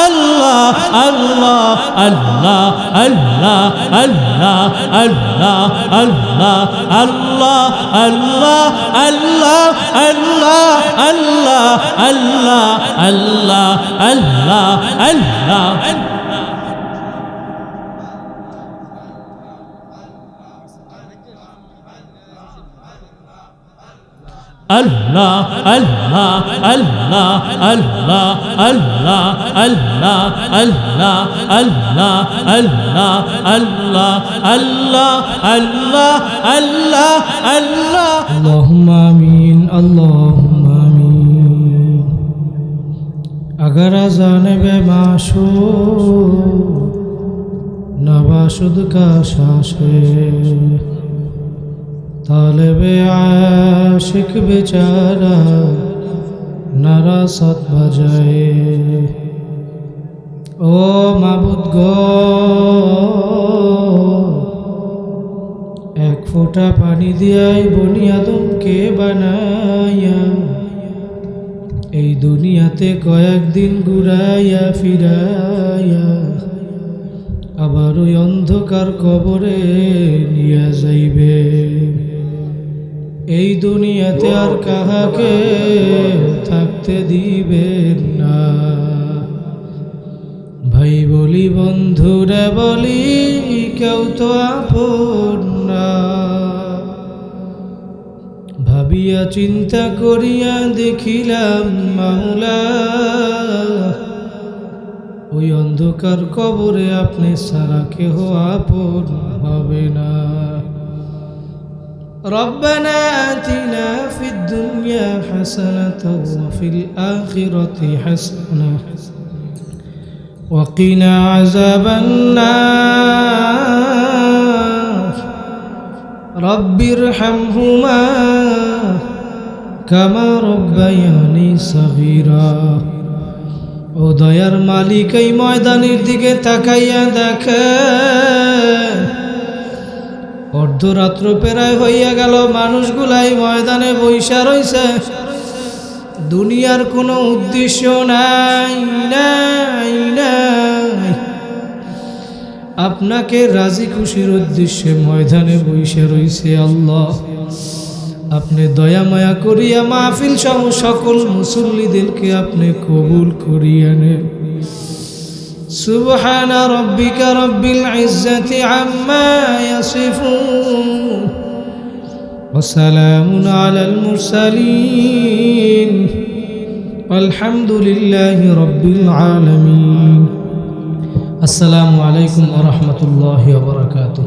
Allah Allah Allah Allah Allah Allah Allah Allah Allah Allah Allah Allah Allah Allah Allah Allah Allah Allah Allah Allah Allah Allah Allah Allah Allah Allah Allah Allah Allah Allah Allahumma amin Allahumma amin agar azan be mashud nabashud ka shashe तालेबे आशिक बेचारा नारासत बजाए ओ माबुद गो एक फोटा पानी दियाई बनी आदम के बनाया এই দুনিয়াতে কয়েকদিন ঘুরাইয়া ফিরাইয়া আবার ওই অন্ধকার কবরে নিয়ে যাইবে এই দুনিয়াতে আর কাহাকে থাকতে দিবেন না ভাই বলি বন্ধুরা বলি কেউ তো আপন না ভাবিয়া চিন্তা করিয়া দেখিলাম মাওলা ওই অন্ধকার কবরে আপনি সারা কেহ আপন হবে না ربنا آتنا في الدنيا حسنة وفي الآخرة حسنة وقنا عذاب النار رب ارحمهما كما ربياني صغيرا ও দয়ার মালিক এই ময়দানের দিকে তাকাইয়া দেখে অর্ধরাত্র পেরায় হইয়া গেল মানুষগুলাই ময়দানে বইসা রইছে দুনিয়ার কোনো উদ্দেশ্য নাই নাই নাই আপনাকে রাজি খুশির উদ্দেশ্যে ময়দানে বইসা রইছে আল্লাহ আপনি দয়া মায়া করিয়া মাহফিল সহ সকল মুসল্লিদেরকে আপনি কবুল করিয়া নেন سبحان ربك رب العزة عما يصفون وسلام على المرسلين والحمد لله رب العالمين السلام عليكم ورحمة الله وبركاته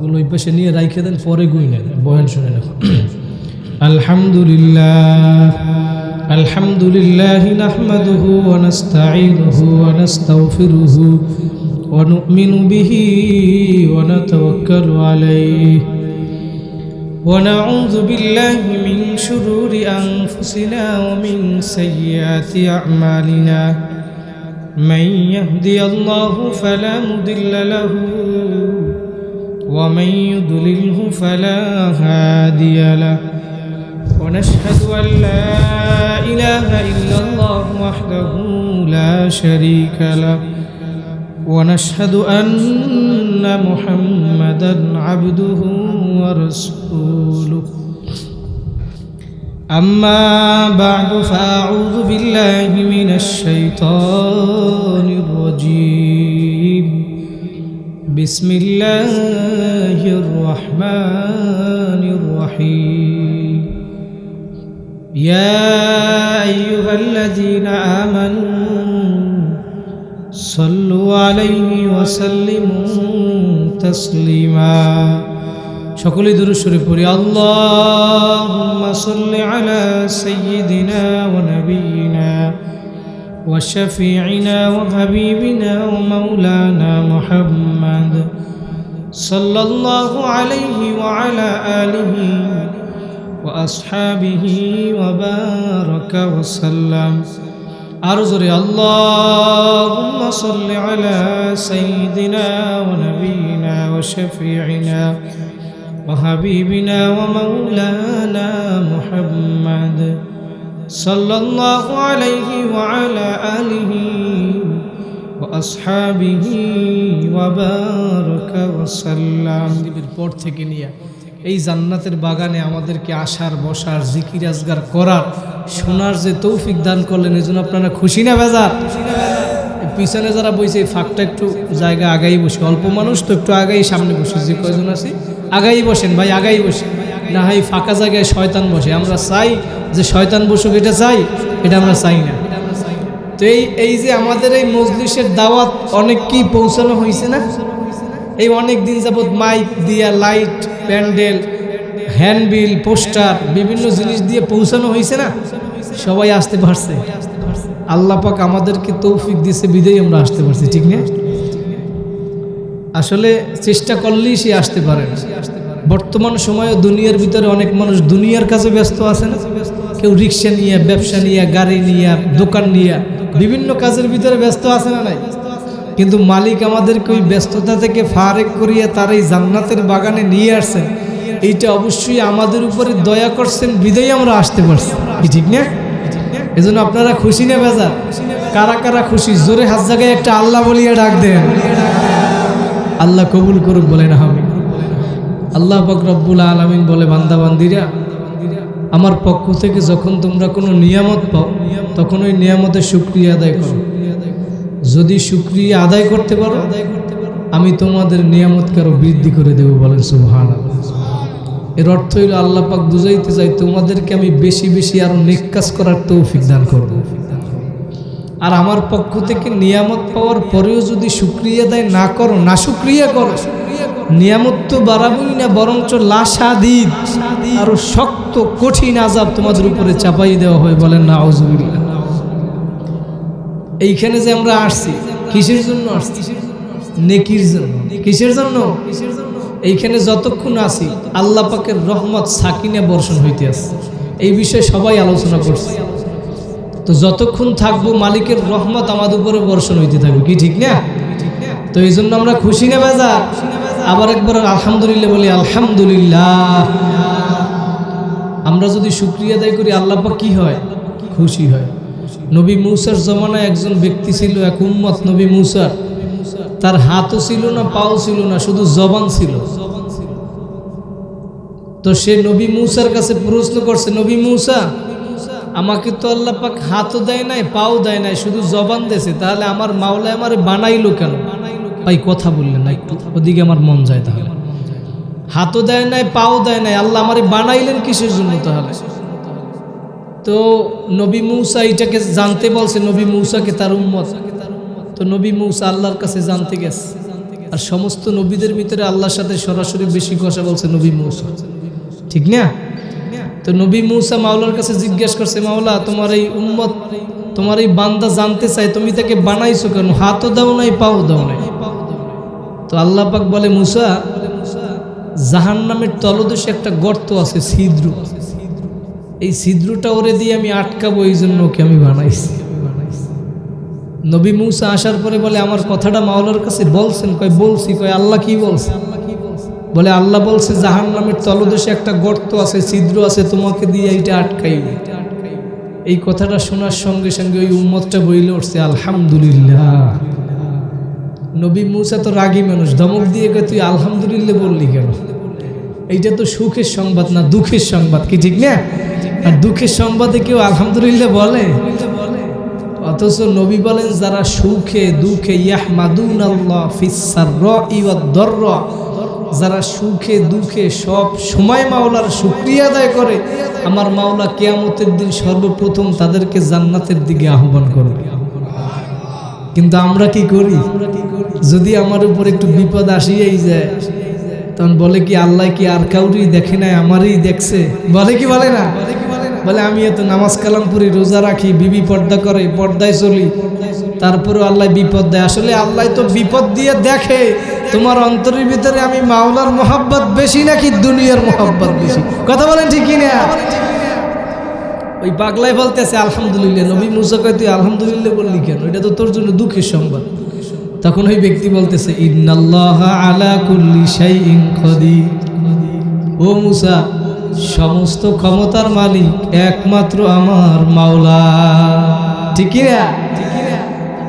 ওই পাশে নিয়ে রাইখে দেন পরে গুইনেন বয়ান শুনে নেন আলহামদুলিল্লাহ الحمد لله نحمده ونستعينه ونستغفره ونؤمن به ونتوكل عليه ونعوذ بالله من شرور أنفسنا ومن سيئات أعمالنا من يهدي الله فلا مضل له ومن يضلله فلا هادي له ونشهد أن لا إله إلا الله وحده لا شريك له ونشهد أن محمدا عبده ورسوله أما بعد فأعوذ بالله من الشيطان الرجيم بسم الله الرحمن الرحيم يا أيها الذين آمنوا صلوا عليه وسلموا تسليما সকলে দুরূদ শরীফ পড়ি আল্লাহুম্মা সাল্লি আলা সাইয়্যিদিনা ওয়া নাবিয়িনা ওয়া শাফিঈনা ওয়া হাবিবিনা ওয়া মাওলানা মুহাম্মদ সাল্লাল্লাহু আলাইহি ওয়া আলা আলিহি ওয়া আসহাবিহি ওয়া বারাকা ওয়া সাল্লাম আরো জোরে আল্লাহুম্মা সাল্লি আলা সাইয়্যিদিনা ওয়া নাবিয়িনা ওয়া শাফিঈনা وحبيبنا ومولانا محمد সাল্লাল্লাহু আলাইহি ওয়া আলা আলিহি ওয়া আসহাবিহি ওয়া বারাকা ওয়া সাল্লাম। পর থেকে নিয়ে এই জান্নাতের বাগানে আমাদেরকে আসার, বসার, জিকির আজগার করার, শোনার যে তৌফিক দান করলেন, এজন্য আপনারা খুশি না বেজার? পিছনে যারা বসে ফাঁকটা একটু জায়গা আগাই বসে, অল্প মানুষ তো একটু আগাই সামনে বসে, যে কয়জন আছে আগাই বসেন ভাই, আগাই বসে, না হয় ফাঁকা জায়গায় শয়তান বসে। আমরা চাই যে শয়তান বসুক, এটা চাই? এটা আমরা চাই না। তো এই যে আমাদের এই মজলিসের দাওয়াত অনেককেই পৌঁছানো হয়েছে না? এই অনেক দিন যাবৎ মাইক দিয়া, লাইট, প্যান্ডেল, হ্যান্ডবিল, পোস্টার, বিভিন্ন জিনিস দিয়ে পৌঁছানো হয়েছে না? সবাই আসতে পারছে। আল্লাহ পাক আমাদেরকে তৌফিক দিয়েছে বিদেই আমরা আসতে পারছি, ঠিক না? আসলে চেষ্টা করলেই সে আসতে পারে। বর্তমান সময়ে দুনিয়ার ভিতরে অনেক মানুষ দুনিয়ার কাজে ব্যস্ত আছে না? কেউ রিক্সা নিয়ে, ব্যবসা নিয়ে, গাড়ি নিয়ে, দোকান নিয়ে, বিভিন্ন কাজের ভিতরে ব্যস্ত আছে না? নাই। কিন্তু মালিক আমাদেরকে ওই ব্যস্ততা থেকে ফারেক করিয়ে তার এই জান্নাতের বাগানে নিয়ে আসছেন। এইটা অবশ্যই আমাদের উপরে দয়া করছেন বিদেই আমরা আসতে পারছি, ঠিক না? এজন্য আপনারা খুশি না বেজার? কারা কারা খুশি? জোরে হাত জায়গায় একটা আল্লাহ বলিয়া ডাক দেন। আল্লাহ কবুল করুক, বলেন আমিন। আল্লাহ পাক রব্বুল আলামিন বলে, বান্দা বান্দিরা, আমার পক্ষ থেকে যখন তোমরা কোনো নিয়ামত পাও, তখন ওই নিয়ামতের শুকরিয়া আদায় করো। যদি শুকরিয়া আদায় করতে পারো, আমি তোমাদের নিয়ামতকে আরো বৃদ্ধি করে দেবো, বলেন সুবহানাল্লাহ। এর অর্থ হইল আল্লাহ পাক বুঝাইতে চাই, তোমাদেরকে আমি বেশি বেশি আরো নেক কাজ করার তৌফিক দান করব। আর আমার পক্ষ থেকে নিয়ামত পাওয়ার পরেও যদি শুকরিয়া আদায় না করো, না শুকরিয়া করো, নিয়ামত তো বাড়াবই না, বরঞ্চ লাশাদিদ, আরো শক্ত কঠিন আযাব তোমাদের উপরে চাপাই দেওয়া হয়, বলেন নাউযুবিল্লাহ। এইখানে যে আমরা আসছি, কিসের জন্য আসছি? নেকির জন্য। কিসের জন্য? এইখানে যতক্ষণ আছি আল্লাহ পাকের রহমত সাকিনা বর্ষণ হইতে আছে, এই বিষয়ে সবাই আলোচনা করছে। তো যতক্ষণ থাকবো মালিকের রহমত আমাদের উপরে বর্ষণ হইতে থাকবে, কি ঠিক না? তো এই জন্য আমরা খুশি না বেজার? আবার একবার আলহামদুলিল্লাহ বলি, আলহামদুলিল্লাহ। আমরা যদি শুকরিয়া আদায় করি, আল্লাহ পাক কি হয়? খুশি হয়। নবী মূসার জমানায় একজন ব্যক্তি ছিল, এক উম্মত নবী মূসার। তার হাতও ছিল না, পাও ছিল না, শুধু জবান ছিল। তো সে নবী মূসার কাছে প্রশ্ন করছে, নবী মূসা, আমাকে তো আল্লাহ পাক হাতও দেয় নাই, পাও দেয় নাই, শুধু জবান দিয়েছে, তাহলে আমার মাওলা আমারে বানাইলো কেন? ভাই কথা বললেন না একটু, ওদিকে আমার মন যায়। তাহলে হাতও দেয় নাই, পাও দেয় নাই, আল্লাহ আমারে বানাইলেন কিসের জন্য তাহলে? তো নবী মূসা এটাকে জানতে বলছে নবী মূসাকে, তার উম্মত। তো নবী মূসা আল্লাহর কাছে জানতে গেছে। আর সমস্ত নবীদের ভিতরে আল্লাহর সাথে সরাসরি বেশি কথা বলছে নবী মূসা, ঠিক না? তো নবী মূসা মাওলার কাছে জিজ্ঞাসা করছে, মাওলা, তোমার এই উম্মত, তোমার এই বান্দা জানতে চাই, তুমি তাকে বানাইছো কেন? হাতও দাও নাই, পাও দাও নাই। তো আল্লাহ পাক বলে, মূসা, জাহান্নামের তলদেশে একটা গর্ত আছে, ছিদ্র। এই ছিদ্রটা ওরে দিয়ে আমি আটকাবো, এই জন্য ওকে আমি বানাইছি। নবী মূসা আসার পরে বলে, আমার কথাটা মাওলার কাছে বলছেন? কয় বলছি। কয় আল্লাহ কি বলছে? বলে আল্লাহ বলছে জাহান্নামের তলদেশে একটা গর্ত আছে, ছিদ্র আছে, তোমাকে দিয়ে এইটা আটকাই। এই কথাটা শোনার সঙ্গে সঙ্গে ওই উম্মতটা বইলে উঠছে আলহামদুলিল্লাহ। নবী মূসা তো রাগী মানুষ, ধমক দিয়ে কয়, তুই আলহামদুলিল্লাহ বললি কেন? এইটা তো সুখের সংবাদ না, দুঃখের সংবাদ, কি ঠিক না? আর দুঃখের সংবাদে কেউ আলহামদুলিল্লাহ বলে? অথচ নবী বলেন, যারা সুখে দুঃখে ইয়াহমাদুনাল্লাহ ফিস সাররাই ওয়াদ দাররা, যারা সুখে দুঃখে সব সময় মাওলার শুকরিয়া আদায় করে, আমার মাওলা কিয়ামতের দিন সর্বপ্রথম তাদেরকে জান্নাতের দিকে আহ্বান করবে। কিন্তু আমরা কি করি? যদি আমার উপর একটু বিপদ আসিয়েই যায়, তখন বলে কি আল্লাহ কি আর কাউরি দেখে নাই, আমারই দেখছে? বলে কি বলে না? বলে আমি এত নামাজ কালাম পড়ি, রোজা রাখি, বিবি পর্দা করে, পর্দায় চলি, তারপরেও আল্লাহ বিপদ দেয়। আসলে আল্লাহ তো বিপদ দিয়ে দেখে তোমার অন্তরের ভিতরে আমি মাওলার মোহাব্বত বেশি নাকি দুনিয়ার মোহাব্বত বেশি। কথা বলেন ঠিক কিনা? ওই পাগলাই বলতেছে আলহামদুলিল্লাহ। নবী মূসা কয়, তুই আলহামদুলিল্লাহ বললি কেন? এটা তো তোর জন্য দুঃখের সংবাদ। তখন ওই ব্যক্তি বলতেছে, ইন্নাল্লাহা আলা কুল্লি শাইইন কাদির। ও মূসা, সমস্ত ক্ষমতার মালিক একমাত্র আমার মাওলা। ঠিক না?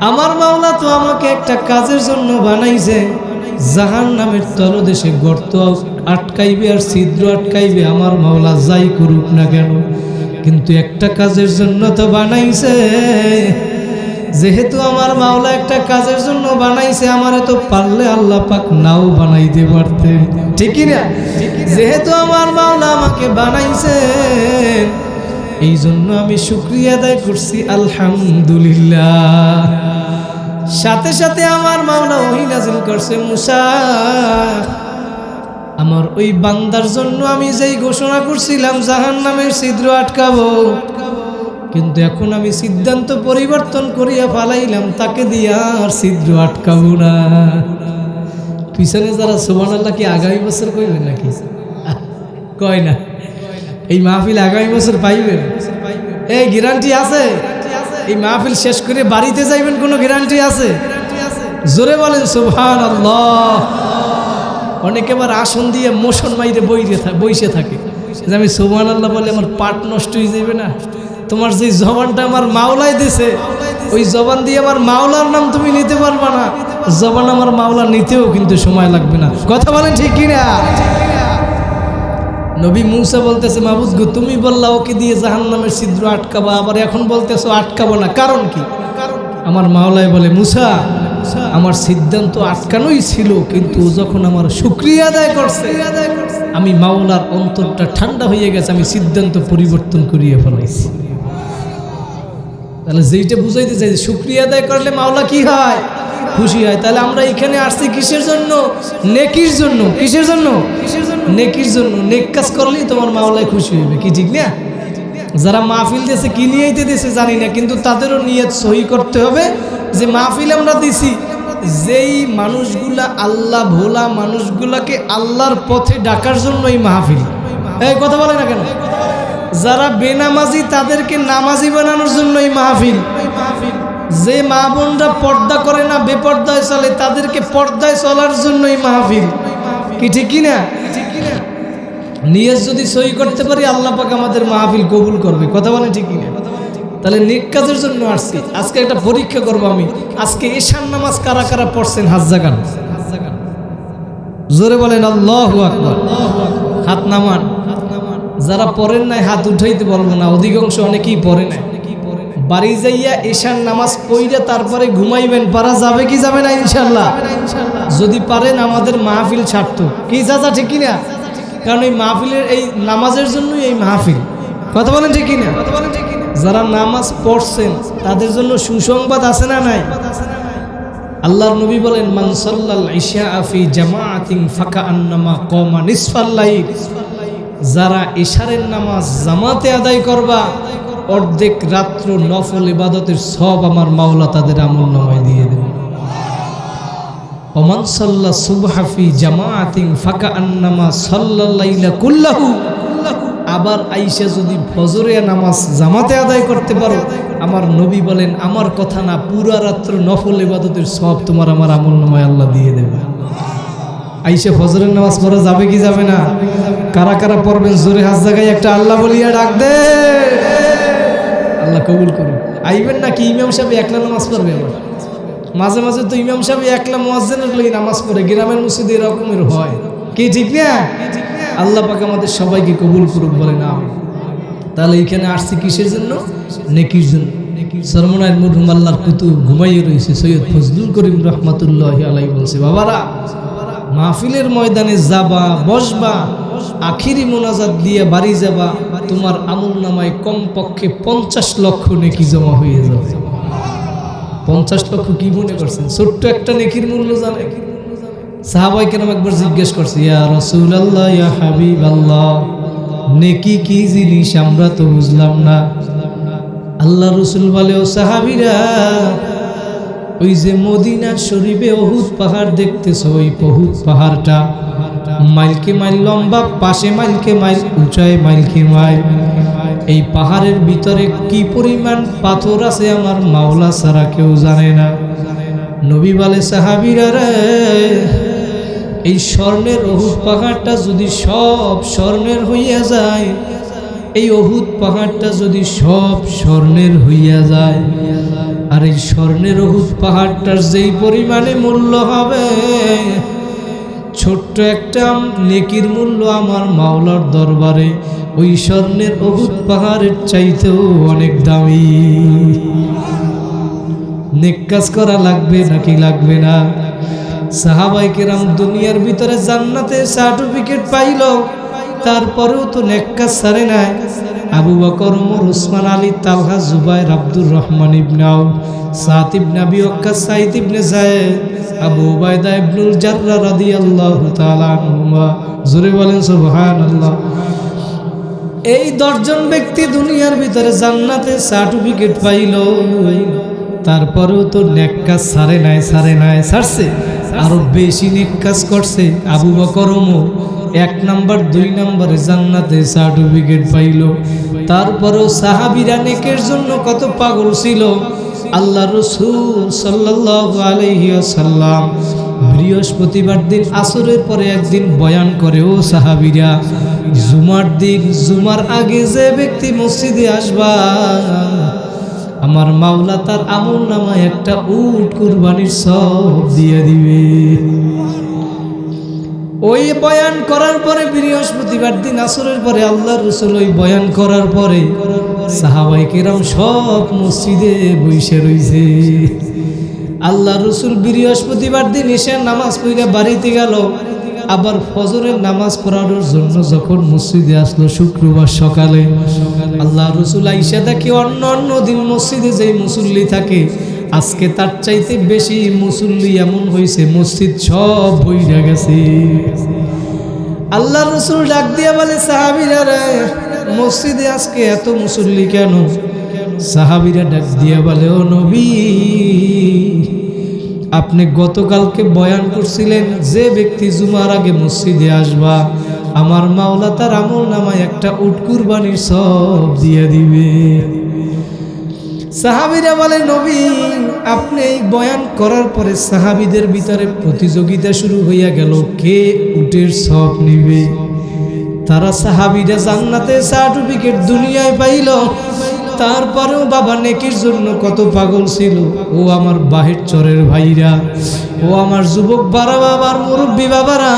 আমার মাওলা তো আমাকে একটা কাজের জন্য বানাইছে, জাহান্নামের তলদেশে গর্ত আটকাইবে আর ছিদ্র আটকাইবে, আমার মাওলা যাই করুক না কেন, কিন্তু একটা কাজের জন্য তো বানাইছে। যেহেতু আমার মাওলা একটা কাজের জন্য বানাইছে, আমারে তো পারলে আল্লাহ পাক নাও বানাইতে পারতেন। ঠিক না? যেহেতু আমার মাওলা আমাকে বানাইছে, এই জন্য আমি শুকরিয়া আদায় করছি, আলহামদুলিল্লাহ। সাথে সাথে আমার মাওলা ওহী নাযিল করছে, মুসা আমার ওই বান্দার জন্য আমি যেই ঘোষণা করছিলাম জাহান্নামের ছিদ্র আটকাবো, কিন্তু এখন আমি সিদ্ধান্ত পরিবর্তন করিয়া ফালাইলাম, তাকে দিয়া আর ছিদ্র আটকাবো না। পিছনে যারা সুবহানাল্লাহ কি আগামী বছর কইবেন নাকি? কয় না। এই মাহফিল আগামী বছর পাইবেন, এই গ্যারান্টি আছে? এই মাহফিল শেষ করে বাড়িতে যাইবেন, কোনো গ্যারান্টি আছে? জোরে বলেন সুবহানাল্লাহ। অনেকে আবার আসন দিয়ে মোশন মাইরে বইসে থাকে যে আমি সুবহানাল্লাহ বলে আমার পাট নষ্ট হয়ে যাবে না। তোমার যে জবানটা আমার মাওলাই দিছে, ওই জবান দিয়ে আমার মাওলার নাম তুমি নিতে পারবা না। জবান আমার মাওলা নিতেও কিন্তু সময় লাগবে না। কথা বলেন ঠিক কিনা? নবী মুসা বলতেছে, মাহবুদ গো, তুমি বললা ওকে দিয়ে জাহান্নামের ছিদ্র আটকাবা, আবার এখন বলতেছো আটকাবো না, কারণ কি? আমার মাওলাই বলে, মুসা আমার সিদ্ধান্ত আটকানোই ছিল, কিন্তু যখন আমার শুকরিয়া আদায় করছে, আমি মাওলার অন্তরটা ঠান্ডা হয়ে গেছে, আমি সিদ্ধান্ত পরিবর্তন করিয়ে ফেলাইছি। তাহলে যেইটা বুঝাইতে চাই, শুকরিয়া আদায় করলে মাওলা কি হয়? খুশি হয়। তাহলে আমরা এখানে আসছি কিসের জন্য? নেকির জন্য। কিসের জন্য? নেকির জন্য। নেক কাজ করলেই তোমার মাওলায় খুশি হবে, কি ঠিক না? যারা মাহফিল দিয়েছে কি নিয়েইতে দিয়েছে জানি না, কিন্তু তাদেরও নিয়ত সহি করতে হবে যে মাহফিল আমরা দিছি, যেই মানুষগুলা আল্লাহ ভোলা মানুষগুলাকে আল্লাহর পথে ডাকার জন্য এই মাহফিল। এই কথা বলে না কেন? যারা বেনামাজি তাদেরকে নামাজি বানানোর জন্য এই মাহফিল। যে মা বোনরা পর্দা করে না, বেপর্দায় চলে, তাদেরকে পর্দায় চলার জন্য এই মাহফিল। কি ঠিক কিনা? নিয়ত যদি সহি করতে পারি, আল্লাহ পাক আমাদের মাহফিল কবুল করবে। কথা বলে ঠিক কিনা? তাহলে নেক কাজের জন্য আসছি। আজকে একটা পরীক্ষা করবো আমি। আজকে ঈশান নামাজ কারা কারা পড়ছেন? হাত জাগান, জোরে বলেন আল্লাহু আকবার। হাত নামান। যারা পড়েন নাই হাত উঠাইতে বলবো না, অধিকাংশ অনেকেই পড়ে নাই। বাড়ি যাইয়া ঈশান নামাজ পড়িয়া তারপরে ঘুমাইবেন, পারা যাবে কি যাবে না? ইনশাল্লাহ। যদি পারেন আমাদের মাহফিল ছাড়তো কি চাচা, ঠিক কিনা? কারণ এই মাহফিলের, এই নামাজের জন্যই এই মাহফিল। কথা বলেন ঠিক কিনা? যারা নামাজ পড়ছেন তাদের জন্য সুসংবাদ আছে না নাই? আল্লাহর নবী বলেন, মান সাল্লাল ইশা ফি জামাআতিন ফাকান্নামা কামা নিসফাল লাইল। যারা ইশারের নামাজ জামাতে আদায় করবা, অর্ধেক রাত্র নফল ইবাদতের সব আমার মাওলা তাদের আমলনামায় দিয়ে দেবে। ওমান সাল্লা সুবহা ফি জামাআতিন ফাকান্নামা সাল্লাল লাইলা কুল্লাহু। আবার আইসা যদি ফজরের নামাজ জামাতে আদায় করতে পারো, আমার নবী বলেন, আমার কথা না, পুরা রাত্র নফল ইবাদতের সব তোমার আমার আমলনামায় আল্লাহ দিয়ে দেবে। আইসা ফজরের নামাজ পড়া যাবে কি যাবে না? কারা কারা পড়বেন জোরে হাত জায়গায় একটা আল্লাহ বলিয়া ডাক দে। আল্লাহ কবুল করুন। আইবেন নাকি ইমাম সাহেব একলা নামাজ পড়বে? আবার মাঝে মাঝে তো ইমাম সাহেব একলা মুয়াজ্জিনের লাগি নামাজ পড়ে, গ্রামের মসজিদে এরকমের হয়, কি ঠিক না? আল্লাহ পাক আমাদের সবাইকে কবুল করুক, বলে না। তাহলে এইখানে আসছি কিসের জন্য? নেকির জন্য। সরমনায়ের মরহুম আল্লাহর কুতুব ঘুমাইয়ে রয়েছে সৈয়দ ফজলুল করিম রহমাতুল্লাহি আলাইহি বলছে, বাবারা মাহফিলের ময়দানে যাবা, বসবা, আখিরি মোনাজাত দিয়ে বাড়ি যাবা, তোমার আমলনামায় কমপক্ষে 50 লক্ষ নেকি জমা হয়ে যাবে। 50 লক্ষ কি মনে করছেন? ছোট্ট একটা নেকির মূল্য জানে? সাহাবায়ে কেরাম একবার জিজ্ঞেস করছে, ইয়া রাসূলুল্লাহ, ইয়া হাবিবাল্লাহ, নেকি কি জিনিস আমরা তো বুঝলাম না। আল্লাহ রাসূল বলে, ও সাহাবীরা, ওই যে মদিনা শরীফে উহুদ পাহাড় দেখতেছো, ওই উহুদ পাহাড়টা মাইলকে মাইল লম্বা, পাশে মাইলকে মাইল উঁচায়, মাইলকে মাইল। এই পাহাড়ের ভিতরে কি পরিমাণ পাথর আছে আমার মাওলা ছাড়া কেউ জানে না। নবী বলে, সাহাবীরা রে, এই স্বর্ণের উহুদ পাহাড়টা যদি সব স্বর্ণের হইয়া যায়, এই উহুদ পাহাড়টা যদি সব স্বর্ণের হইয়া যায়, আর এই স্বর্ণের উহুদ পাহাড়টার যেই পরিমাণে মূল্য হবে, ছোট্ট একটা নেকির মূল্য আমার মাওলার দরবারে ওই স্বর্ণের উহুদ পাহাড়ের চাইতেও অনেক দামি। নেক কাজ করা লাগবে নাকি লাগবে না? সাহাবায়ে কেরাম দুনিয়ার ভিতরে জান্নাতের সার্টিফিকেট পাইল, তারপরেও তো নেক কাজ ছাড়ে নাই। আবু বকর, ওমর, উসমান, আলী, তালহা, জুবাইর, আব্দুর রহমান ইবনে আউফ, সাদ ইবনে আবি ওয়াক্কাস, সাঈদ ইবনে যায়েদ, আবু উবাইদা ইবনুল জাররাহ রাদিয়াল্লাহু তাআলা আনহুমা, জোরে বলেন সুবহানাল্লাহ। এই 10 জন ব্যক্তি দুনিয়ার ভিতরে জান্নাতের সার্টিফিকেট পাইল, তারপরেও তো নেক কাজ ছাড়ে নাই, ছাড়ছে, আরো বেশি নেক কাজ করছে। আবু বকর, ওমর 1 নাম্বার 2 নম্বরে জান্নাতে সার্টিফিকেট পাইল। তারপরেও সাহাবীরা নেকের জন্য কত পাগল ছিল। আল্লাহ রাসূল সাল্লাল্লাহু আলাইহি ওয়াসাল্লাম বৃহস্পতিবার দিন আসরের পরে একদিন বয়ান করে, ও সাহাবীরা, জুমার দিন জুমার আগে যে ব্যক্তি মসজিদে আসবা, আমার মাওলা তার আমলনামায় একটা উট কুরবানির সওয়াব দিয়ে দিবে। ওই বয়ান করার পরে বৃহস্পতিবার দিন আসরের পরে আল্লাহ রাসূল ওই বয়ান করার পরে সাহাবায়ে কেরাম সব মসজিদে বসে রইছে। আল্লাহ রাসূল বৃহস্পতিবার দিন এসে নামাজ পড়ে বাড়িতে গেল, আবার ফজরের নামাজ পড়ানোর জন্য যখন মসজিদে আসলো শুক্রবার সকালে, আল্লাহ রাসূল আইসা দেখে অন্য দিন মসজিদে যেই মুসল্লি থাকে, আজকে তার চাইতে বেশি মুসল্লি এমন হয়েছে, মসজিদ সব ভইরা গেছে। আল্লাহ রাসূল ডাক দিয়া বলে, সাহাবীরা রে, মসজিদে আজকে এত মুসল্লি কেন? সাহাবীরা ডাক দিয়া বলে, ও নবী, আপনি গতকালকে বয়ান করছিলেন যে ব্যক্তি জুমার আগে মসজিদে আসবা, আমার মাওলা তার আমলনামায় একটা উট কুরবানির সওয়াব দিয়ে দিবে। সাহাবীরা বলে, নবী, আপনি এই বয়ান করার পরে সাহাবীদের ভিতরে প্রতিযোগিতা শুরু হইয়া গেল, কে উটের সওয়াব নিবে। তারা সাহাবীরা জান্নাতে সার্টিফিকেট দুনিয়ায় পাইল, তারপরেও বাবা নেকির জন্য কত পাগল ছিল। ও আমার বাহির চরের ভাইরা, ও আমার যুবক বাবা, আমার মুরব্বী বাবারা,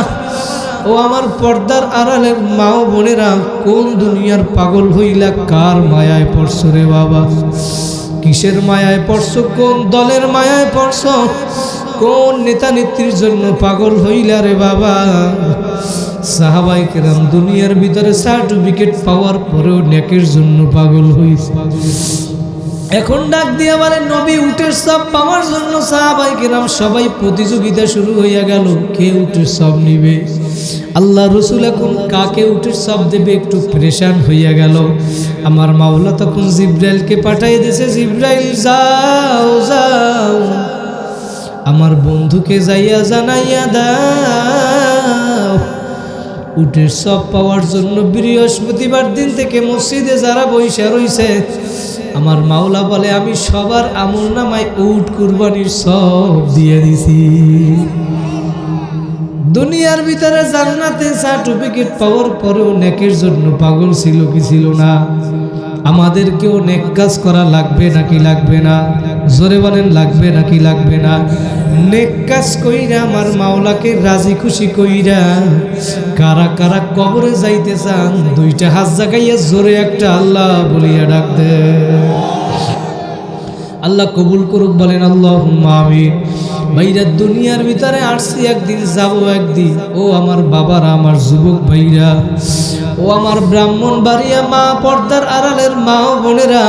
ও আমার পর্দার আড়ালের মা ও বোনেরা, কোন দুনিয়ার পাগল হইলা, কার মায়ায় পড়ছো রে বাবা? কিসের মায়ায় পড়ছো? কোন দলের মায়ায় পড়ছো? কোন নেতা নেত্রীর জন্য পাগল হইলা রে বাবা? সাহাবায়ে কেরাম দুনিয়ার ভিতরে সার্টিফিকেট পাওয়ার পরেও নেকের জন্য পাগল হইছে। এখন ডাক দিয়া বলে, নবী, উটের সওয়াব পাওয়ার জন্য সাহাবায়ে কেরাম সবাই প্রতিযোগিতা শুরু হইয়া গেল, কে উটের সওয়াব নিবে। আল্লাহ রাসূল এখন কাকে উটের সওয়াব দেবে একটু পরেশান হইয়া গেল। আমার মাওলা তখন জিবরাইলকে পাঠিয়ে দিয়েছে, জিবরাইল যাও যাও, আমার বন্ধুকে যাইয়া জানাইয়া দাও, উটের সওয়াব পাওয়ার জন্য বৃহস্পতিবার দিন থেকে মসজিদে যারা বইসা রইছে, আমার মাওলা বলে আমি সবার আমলনামায় উট কুরবানির সওয়াব দিয়ে দিছি। দুনিয়ার ভিতরে জান্নাতে সার্টিফিকেট পাওয়ার পরেও নেকের জন্য পাগল ছিল কি ছিল না? আমাদেরকেও নেক কাজ করা লাগবে নাকি লাগবে না? জোরে বলেন, লাগবে নাকি লাগবে না? নেক কাজ কইরা আমার মাওলাকে রাজি খুশি কইরা কারা কারা কবরে যাইতে চান, 2টা হাত জাগাইয়া জোরে একটা আল্লাহ বলিয়া ডাক দে। আল্লাহ কবুল করুক, বলেন আল্লাহুম্মা আমিন। ভাইরা, দুনিয়ার ভিতরে আসছি একদিন, যাব একদিন। ও আমার বাবারা, আমার যুবক ভাইরা, ও আমার ব্রাহ্মণ বাড়িয়া মা, পর্দার আড়ালের মা ও বোনেরা,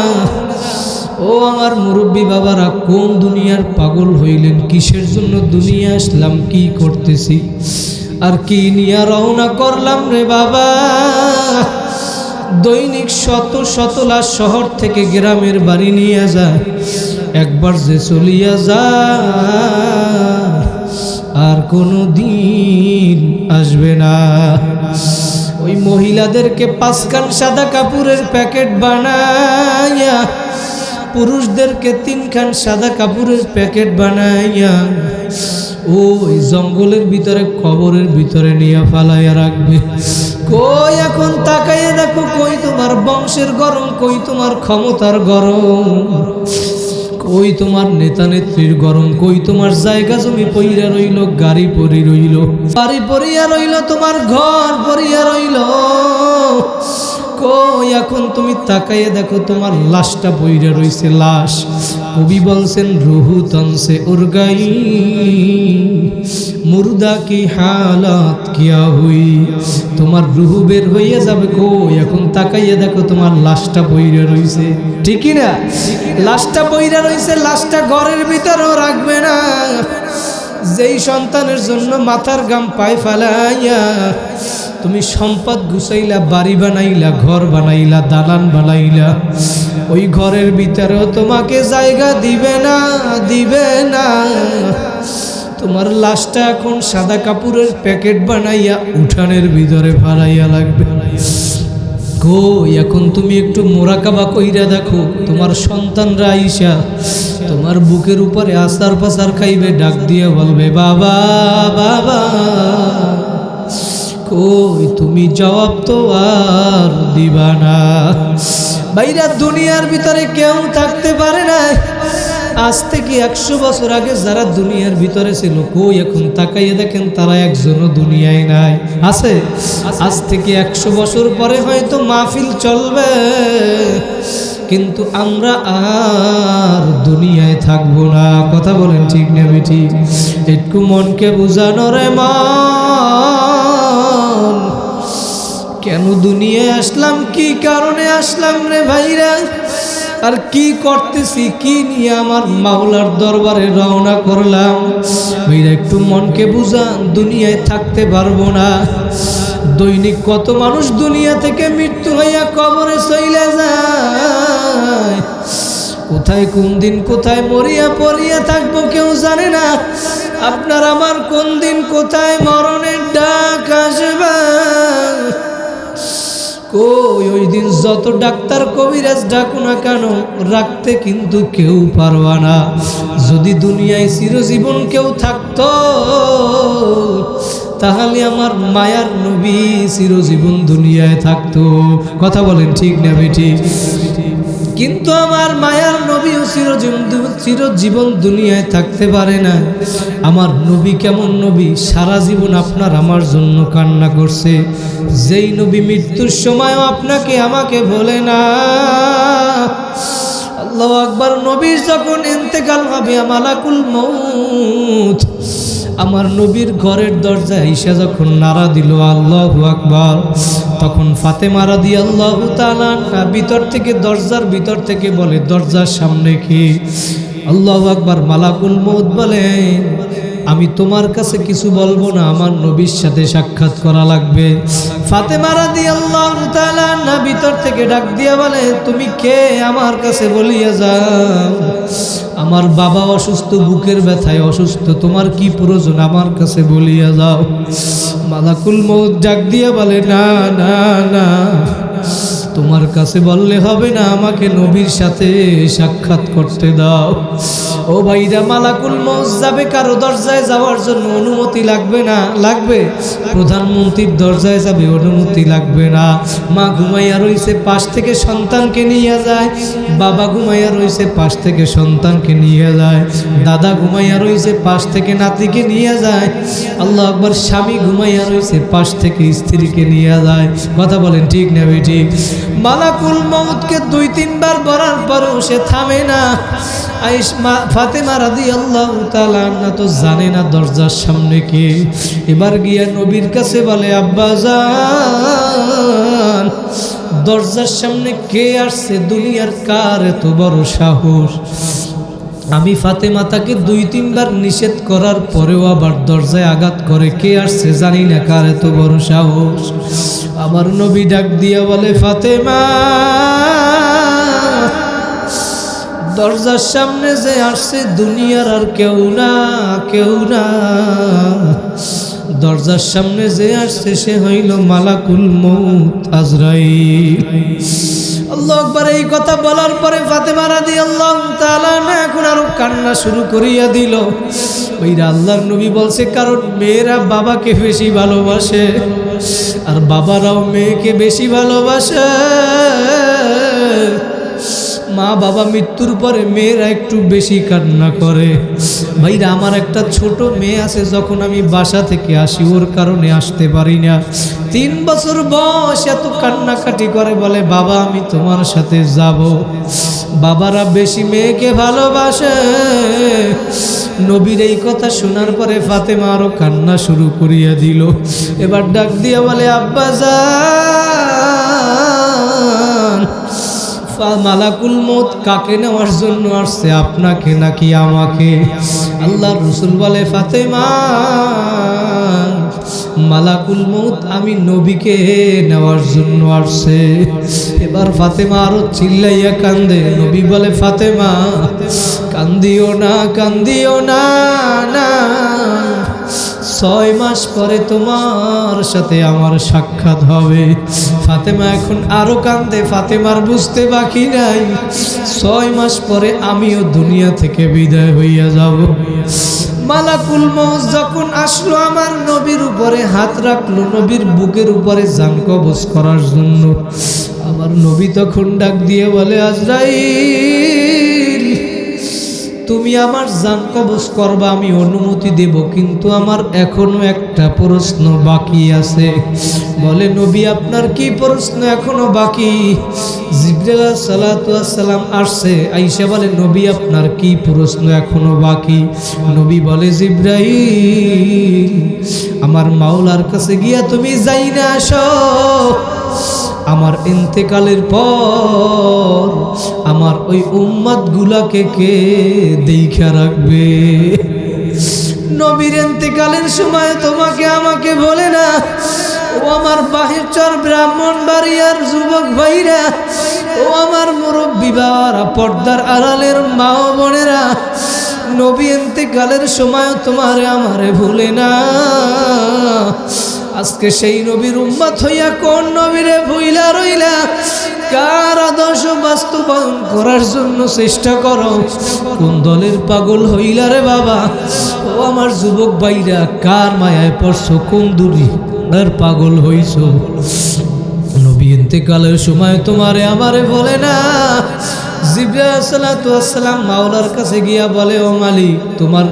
ও আমার মুরব্বী বাবারা, কোন দুনিয়ার পাগল হইলেন? কিসের জন্য দুনিয়া আসলাম? কি করতেছি আর কি নিয়ে রওনা করলাম রে বাবা? দৈনিক শত শত লাশ শহর থেকে গ্রামের বাড়ি নিয়ে যায়, একবার যে চলিয়া যায় আর কোনো দিন আসবে না। ওই মহিলাদেরকে 5 খান সাদা কাপড়ের প্যাকেট বানাইয়া, পুরুষদেরকে 3 খান সাদা কাপড়ের প্যাকেট বানাইয়া ওই জঙ্গলের ভিতরে কবরের ভিতরে নিয়ে ফালাইয়া রাখবে। কই এখন তাকাইয়া দেখো, কই তোমার বংশের গরম, কই তোমার ক্ষমতার গরম, কই তোমার নেতা নেত্রীর গরম, কই তোমার জায়গা জমি পইরা রইল, গাড়ি পরি রইল, বাড়ি পরিয়া রইল, তোমার ঘর পরিয়া রইল। কই এখন তুমি তাকাইয়া দেখো, তোমার লাশটা পইরা রইছে, লাশ। কবি বলছেন রুহু তনসে উরগাই, মুর্দা কি হালাত কিয়া হুই, তোমার রুহু বের হইয়া যাবে। কই এখন তাকাইয়া দেখো, তোমার লাশটা পইরা রইছে, ঠিকই না? লাশটা পইরা রইছে, লাশটা ঘরের ভিতরেও রাখবে না। যেই সন্তানের জন্য মাথার গাম পায়ে ফেলাইয়া তুমি সম্পদ গুছাইলা, বাড়ি বানাইলা, ঘর বানাইলা, দালান বানাইলা, ওই ঘরের ভিতরেও তোমাকে জায়গা দিবে না, দিবে না। তোমার লাশটা এখন সাদা কাপড়ের প্যাকেট বানাইয়া উঠানের ভিতরে ফালাইয়া লাগবে। কই এখন তুমি একটু মোরাকাবা কইরা দেখো, তোমার সন্তানরা আইসা তোমার বুকের উপরে আসার পাসার খাইবে, ডাক দিয়ে বলবে বাবা বাবা। কই তুমি জবাব তো আর দিবা না। বাইরা দুনিয়ার ভিতরে কেউ থাকতে পারে না। আজ থেকে 100 বছর আগে যারা দুনিয়ার ভিতরে ছিল, কই এখন তাকাইয়ে দেখেন তারা একজনও দুনিয়ায় নাই। আছে? আজ থেকে 100 বছর পরে হয়তো মাহফিল চলবে, কিন্তু আমরা আর দুনিয়ায় থাকবো না। কথা বলেন ঠিক না বেটি? একটু মনকে বুঝানো রে মন, কেন দুনিয়ায় আসলাম, কি কারণে আসলাম রে ভাইরা, আর কি করতেছি, কি নিয়ে আমার মাওলার দরবারে রওনা করলাম। ভাইরা একটু মনকে বুঝান, দুনিয়ায় থাকতে পারবো না। দৈনিক কত মানুষ দুনিয়া থেকে মৃত্যু হইয়া কবরে চলে যায়। কোথায় কোন দিন কোথায় মরিয়া পড়িয়া থাকবো কেউ জানে না। আপনার আমার কোন দিন কোথায় মরণের ডাক আসবে। কই ওই দিন যত ডাক্তার কবিরাজ ডাকো না কেন, রাখতে কিন্তু কেউ পারবা না। যদি দুনিয়ায় চিরজীবন কেউ থাকতো, তাহলে আমার মায়ার নবী চিরজীবন দুনিয়ায় থাকতো। কথা বলেন ঠিক না বেটি? কিন্তু আমার মায়ার নবীও চিরজীবন দুনিয়ায় থাকতে পারে না। আমার নবী কেমন নবী, সারা জীবন আপনার আমার জন্য কান্না করছে। যেই নবী মৃত্যুর সময়ও আপনাকে আমাকে বলে না। আল্লাহু আকবার। নবীর যখন ইন্তেকাল হবে, মালাকুল মউত আমার নবীর ঘরের দরজা ঈশা যখন নারা দিল আল্লাহু আকবার, তখন ফাতেমা রাদিয়াল্লাহু তাআলা ভিতর থেকে, দরজার ভিতর থেকে বলে, দরজার সামনে কি? আল্লাহু আকবার। মালাকুল মউত বলেন, আমি তোমার কাছে কিছু বলবো না, আমার নবীর সাথে সাক্ষাৎ করা লাগবে। ফাতেমা রাদিয়াল্লাহু তাআলা ভিতর থেকে ডাক দিয়া বলে, তুমি কে, আমার কাছে বলিয়া যাও। আমার বাবা অসুস্থ, বুকের ব্যথায় অসুস্থ, তোমার কি প্রয়োজন, আমার কাছে বলিয়া যাও। মালাকুল মউত ডাক দিয়া বলে, না না না, তোমার কাছে বললে হবে না, আমাকে নবীর সাথে সাক্ষাৎ করতে দাও। ও ভাইরা, মালাকুল মউত যাবে কারো দরজায় যাওয়ার জন্য অনুমতি লাগবে না? লাগবে। প্রধানমন্ত্রীর দরজায় যাবে, অনুমতি লাগবে না। মা ঘুমাইয়া রইছে, পাশ থেকে সন্তানকে নিয়ে যায়। বাবা ঘুমাইয়া রইছে, পাশ থেকে সন্তানকে নিয়ে যায়। দাদা ঘুমাইয়া রইছে, পাশ থেকে নাতিকে নিয়ে যায়। আল্লাহু আকবার। স্বামী ঘুমাইয়া রইছে, পাশ থেকে স্ত্রীকে নিয়ে যায়। কথা বলেন ঠিক না বেটি? মালাকুল মউতকে 2-3 বার বলার পরও সে থামে না। ফাতেমা রাদিয়াল্লাহু তাআলা আনহা তো জানে না দরজার সামনে কে। এবার গিয়া নবীর কাছে বলে, আব্বাজান, দরজার সামনে কে আসছে? দুনিয়ার কার এত বড় সাহস? আমি ফাতেমা তাকে 2-3 বার নিষেধ করার পরেও আবার দরজায় আঘাত করে। কে আসছে জানি না, কার এত বড় সাহস? আমার নবী ডাক দিয়া বলে, ফাতেমা, দরজার সামনে যে আসছে দুনিয়ার আর কেউ না, কেউ না। দরজার সামনে যে আসছে সে হইল মালাকুল মউত আজরাইল। আল্লাহু আকবার। এই কথা বলার পরে ফাতেমা রাদিয়াল্লাহু তাআলা এখন আরো কান্না শুরু করিয়া দিল। ওইরা আল্লাহর নবী বলছে, কারণ মেয়েরা বাবাকে বেশি ভালোবাসে আর বাবারাও মেয়েকে বেশি ভালোবাসে। মা বাবা মৃত্যুর পরে মেয়েরা একটু বেশি কান্না করে। ভাইরা, আমার একটা ছোট মেয়ে আছে, যখন আমি বাসা থেকে আসি ওর কারণে আসতে পারি না। 3 বছর বয়স, এত কান্নাকাটি করে, বলে বাবা আমি তোমার সাথে যাব। বাবারা বেশি মেয়েকে ভালোবাসে। নবীর এই কথা শোনার পরে ফাতেমা আরো কান্না শুরু করিয়া দিল। এবার ডাক দিয়া বলে, আব্বাজান, মালাকুল মউত কাকে নেওয়ার জন্য আসছে, আপনাকে নাকি আমাকে? আল্লাহর রাসূল বলে, ফাতেমা, মালাকুল মউত আমি নবীকে নেওয়ার জন্য আসছে। এবার ফাতেমা আরো চিল্লাইয়া কান্দে। নবী বলে, ফাতেমা কান্দিও না, কান্দিও না, না, 6 মাস পরে তোমার সাথে আমার সাক্ষাৎ হবে। ফাতেমা এখন আরো কান্দে। ফাতেমার বুঝতে বাকি নাই, 6 মাস পরে আমিও দুনিয়া থেকে বিদায় হইয়া যাব। মালাকুল মউত যখন আসলো, আমার নবীর উপরে হাত রাখলো, নবীর বুকের উপরে জান কবজ করার জন্য। আমার নবী তখন ডাক দিয়ে বলে, আজরাইল, তুমি আমার জান কবজ করবা, আমি অনুমতি দেব, কিন্তু আমার এখনো একটা প্রশ্ন বাকি আছে। বলে, নবী আপনার কি প্রশ্ন এখনো বাকি? জিবরাইল আলাইহিস সালাতু ওয়াস সালাম আসছে, আয়েশা বলে, নবী আপনার কি প্রশ্ন এখনো বাকি? নবী বলে, জিবরাইল, আমার মাওলার কাছে গিয়া তুমি যাইনা আসো, আমার ইন্তেকালের পর আমার ওই উম্মত গুলাকে কে দেখা রাখবে? নবীর ইন্তেকালের সময় তোমাকে আমাকে বলে না, ও আমার বাহিরচর ব্রাহ্মণবাড়িয়ার যুবক ভাইরা, ও আমার মুরব্বী বাবারা, পর্দার আড়ালের মা ও বোনেরা, নবী ইন্তেকালের সময় তোমারে আমারে ভুলে না। আজকে সেই নবীর উম্মত হইয়া কোন নবীরে ভুইলা রইলা? কার আদর্শ বাস্তবায়ন করার জন্য চেষ্টা করো? কোন দলের পাগল হইলা রে বাবা? ও আমার যুবক ভাইরা, কার মায়ায় পড়ছো? কোন দুনিয়ার পাগল হইছো? নবী ইন্তেকালের সময় তোমারে আমারে বলে না। জিবরাইল আলাইহিস সালাতু ওয়াস সালাম মাওলার কাছে গিয়া বলে, ও মালিক, তোমার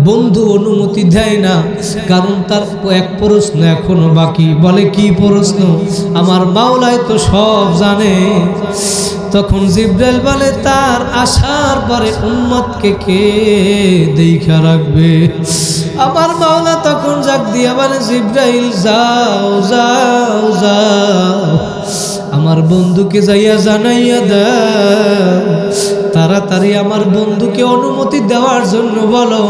বন্ধু অনুমতি দেয় না, কারণ তার এক প্রশ্ন এখনো বাকি। বলে, কি প্রশ্ন? আমার মাওলাই তো সব জানে। তখন জিবরাইল বলে, তার আসার পরে উম্মতকে কে দেখা রাখবে? আমার মাওলা তখন জাগ দিয়া বলে, জিবরাইল যাও যাও যাও, আমার বন্ধুকে যাইয়া জানাইয়া দাও, তাড়াতাড়ি আমার বন্ধুকে অনুমতি দেওয়ার জন্য বলো।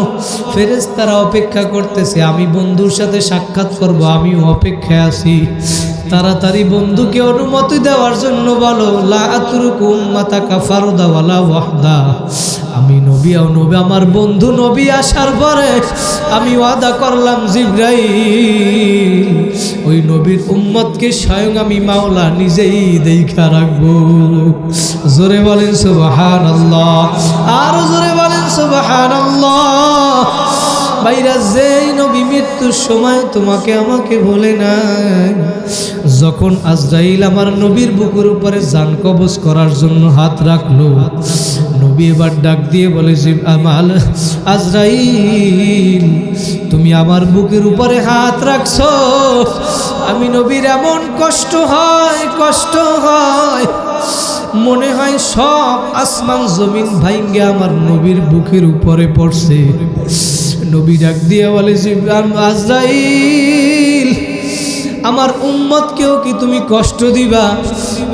ফেরেশতারা অপেক্ষা করতেছে, আমি বন্ধুর সাথে সাক্ষাৎ করব, আমিও অপেক্ষায় আছি। তাড়াতাড়ি বন্ধুকে অনুমতি দেওয়ার জন্য বলো। লা আতরুকু উম্মাতাকা ফারদা ওয়ালা ওয়াহদা, আমি নবী ও নবী, আমার বন্ধু নবী আসার পরে আমি ওয়াদা করলাম, জিবরাইল, ওই নবীর উম্মতকে স্বয়ং আমি মাওলা নিজেই দেখা রাখবো। জোরে বলেন সুবহানাল্লাহ, আর জোরে বলেন সুবহানাল্লাহ। ভাইরা, যেই নবী মৃত্যুর সময় তোমাকে আমাকে বলে নাই, যখন আজরাইল আমার নবীর বুকের উপরে জান কবজ করার জন্য হাত রাখলো, নবী এবার ডাক দিয়ে বলে, আমার আজরাইল, তুমি আমার বুকের উপরে হাত রাখছো, আমি নবীর এমন কষ্ট হয়, কষ্ট হয়, মনে হয় সব আসমান জমিন ভাঙ্গে আমার নবীর বুকের উপরে পড়ছে। নবী ডাক দিয়ে বলে, আজরাইল, আমার উম্মতকেও কি তুমি কষ্ট দিবা?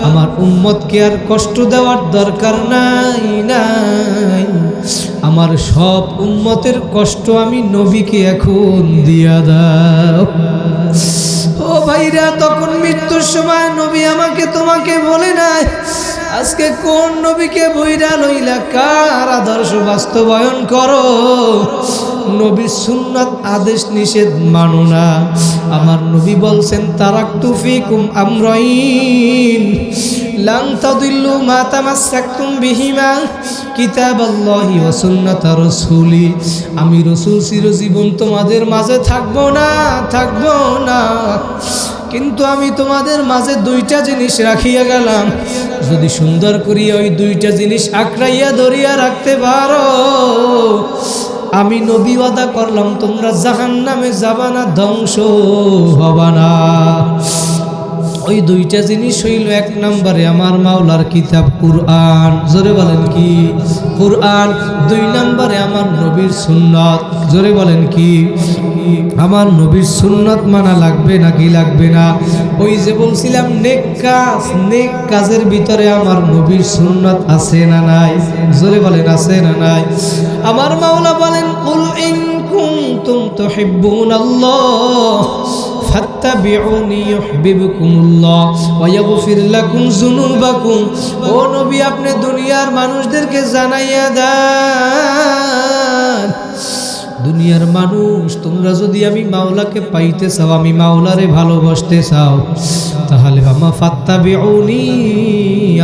আমার উম্মতকে আর কষ্ট দেওয়ার দরকার নাই, নাই, আমার সব উম্মতের কষ্ট আমি নবীকে এখন দিয়া দাও। ও ভাইরা, তখন মৃত্যুর সময় নবী আমাকে তোমাকে বলে নাই, আজকে কোন নবীকে বইরা লইলা? কার আদর্শ বাস্তবায়ন করো? নবীর সুন্নাত আদেশ নিষেধ মানো না। আমার নবী বলছেন তারাকতু ফিকুম আমরাইন লান তাদিল্লু মা তামাসসাকতুম বিহিমা কিতাবাল্লাহি ওয়া সুন্নাতা রাসূলি। আমি রাসূল চিরজীবন তোমাদের মাঝে থাকবো না, কিন্তু আমি তোমাদের মাঝে দুইটা জিনিস রাখিয়া গেলাম, যদি সুন্দর করিয়া ওই দুইটা জিনিস আঁকড়াইয়া ধরিয়া রাখতে পারো, আমি নবী ওয়াদা করলাম তোমরা জাহান্নামে যাবা না, ধ্বংস হবা না। ওই দুইটা জিনিস হইল, এক নম্বরে আমার মাওলার কিতাব কুরআন, জোরে বলেন কি কুরআন। দুই নম্বরে আমার নবীর সুন্নাত, জোরে বলেন কি আমার নবীর সুন্নাত মানা লাগবে নাকি লাগবে না? ওই যে বলছিলাম নেক কাজের ভিতরে আমার নবীর সুন্নাত আছে না নাই? জোরে বলেন আছে না নাই? আমার মাওলা বলেন কুল ইন কুনতুম তুহিব্বুনাল্লাহ ফাত্তাবিউনি ইউহিব্বুকুমুল্লাহ ওয়া ইয়াগফির লাকুম যুনুবাকুম। ও নবী আপনি দুনিয়ার মানুষদেরকে জানাইয়া দেন, দুনিয়ার মানুষ তোমরা যদি আমি মাওলাকে পাইতে চাও, আমি মাওলারে ভালোবাসতে চাও, তাহলে আমা ফাত্তাবিউনি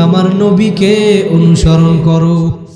আমার নবীকে অনুসরণ করো।